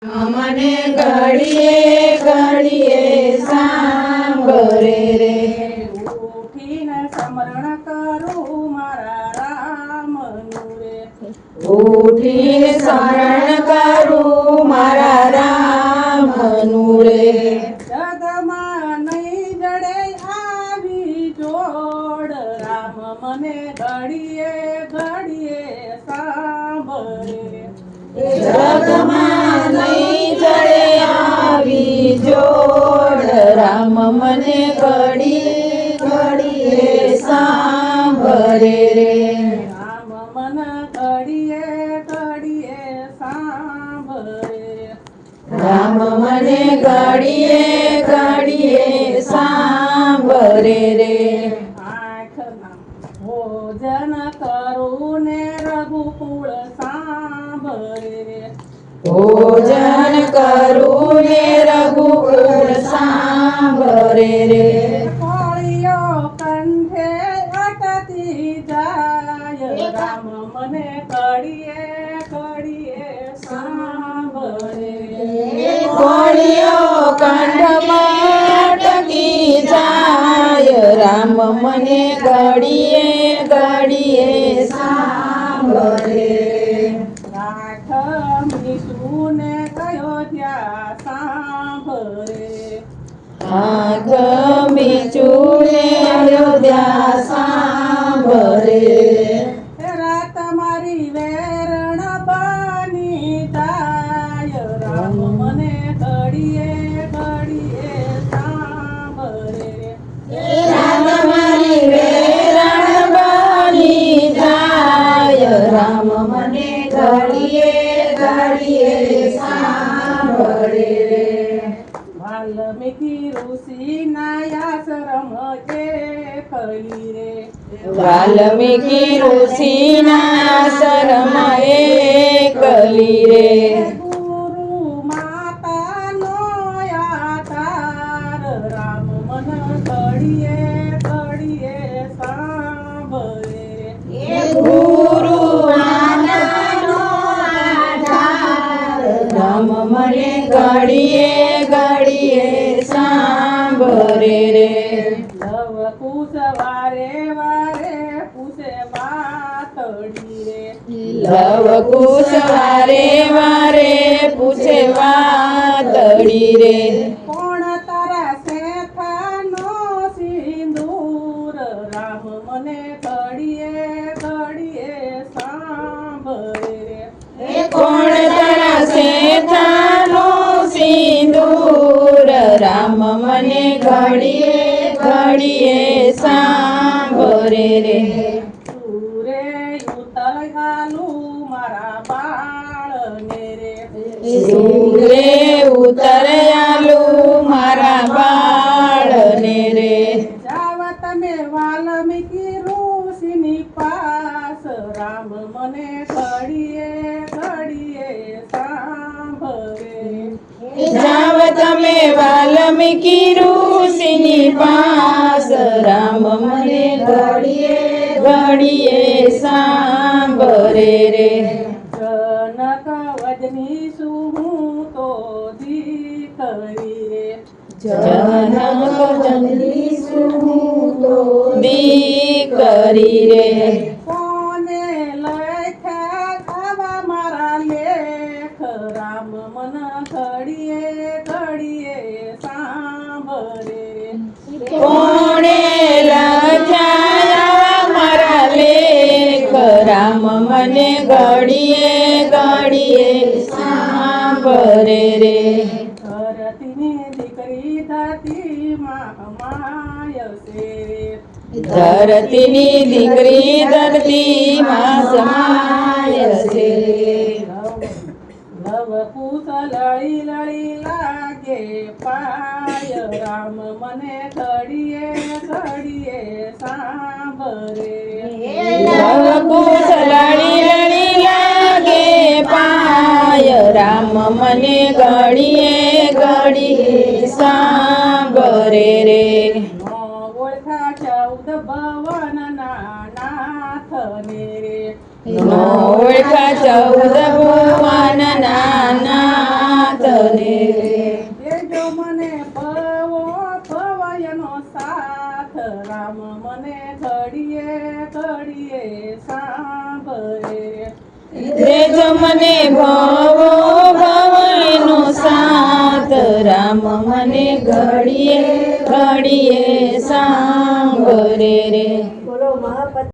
મને ઘડીએ ઘડીએ સાંભળે રે, ઉઠીને સ્મરણ કરું મારા રામનું રે, ઉઠીને સ્મરણ કરું મારા રામનું રે, જગમાં નહીં જડે આવી જોડ, રામ મને ઘડીએ ઘડીએ સાંભળે રે, જગમાં નહીં જડે આવી જોડ, રામ મને ઘડીએ ઘડીએ સાંભળે રે, રામ મને ઘડીએ ઘડીએ સાંભળે રે, રામ મને ઘડીએ ઘડીએ સાંભળે રે, આંખના ભોજન કરું ને રઘુકુળ સાંભળે રે, ભોજન કરું ને રઘુકુળ સાંભળે રે, કોળીઓ કંઠે અટતી જાય, રામ મને ઘડીએ ઘડીએ સાંભળે રે, કોળીઓ કંઠમાં અટકી જાય, રામ મને ઘડીએ ઘડીએ સાંભળે રે, રાખ મીસુને અયોધ્યા સાંભળે રે, આંખ મીચુને અયોધ્યા સાંભળે રે, રાત મારી વેરણ બની જાય, રામ મને ઘડીએ ઘડીએ સાંભળે રે, રામ મારી વેરણ બની જાય, રામ મને ઘડીએ ઘડીએ સાંભળે રે, વાલ્મીકી ઋષિના આશ્રમ એકલી રે, વાલ્મીકી ઋષિના શરમ એકલી રે, ગુરુ માતાનો આધાર, રામ મન ઘડીએ ઘડીએ સાંભળે રે, ગુરુ માતાનો આધાર, રામ મને ઘડીએ ઘડીએ સાંભળે રે, લવ કુશ વારે વારે પૂછે વાતડી રે, લવ કુશ વારે વારે પૂછે વાતડી રે, કોણ તારા શેઠાનો સિંદૂર, રામ મને ઘડીએ ઘડીએ સાંભળે રે, કોણ તારા શેઠાનો સિંદૂર, રામ મને ઘડીએ ઘડીએ સાંભળે રે, સુરે ઉતરગાલુ મારા બાળને રે, સૂરે ઉતરયાલુ મારા બાળને રે, જાવ તમે વાલ્મીકી ઋષિની પાસ, રામ મને ઘડીએ ઘડીએ સાંભળે રે, જાવ તમે વાલ્મીકી ઋષિની પાસ, રામ મને ઘડીએ ઘડીએ સાંભળે રે, જનક વજની શું તો દીકરી રે, જનક જનની શું તો દીકરી રે, કોને લખ્યા આવા મારા લેખ, રામ મન ઘડીએ ઘડીએ સાંભળે રે, કોણે લખ્યા મારા લેખ, રામ મને ઘડીએ ઘડીએ સાંભળે રે, ધરતીની દીકરી ધરતીમાં માય છે રે, ધરતીની દીકરી ધરતીમાં સમાય છે રે, લવ કુશ લળી લળી લાગે પાય, રામ મને ઘડીએ ઘડીએ સાંભળે રે, લવ કુશ લળી લળી લાગે પાય, રામ મને ઘડીએ ઘડીએ સાંભળે રે, નો ઓળખા 14 ભવનના નાથને રે, નો ઓળખા 14 ભુવનના નાથ રામ મને ઘડીએ ઘડીએ સાંભળે દેજો મને ભવો ભવનો સાથ રામ મને ઘડીએ ઘડીએ સાંભળે રે. બોલો મહાપતિ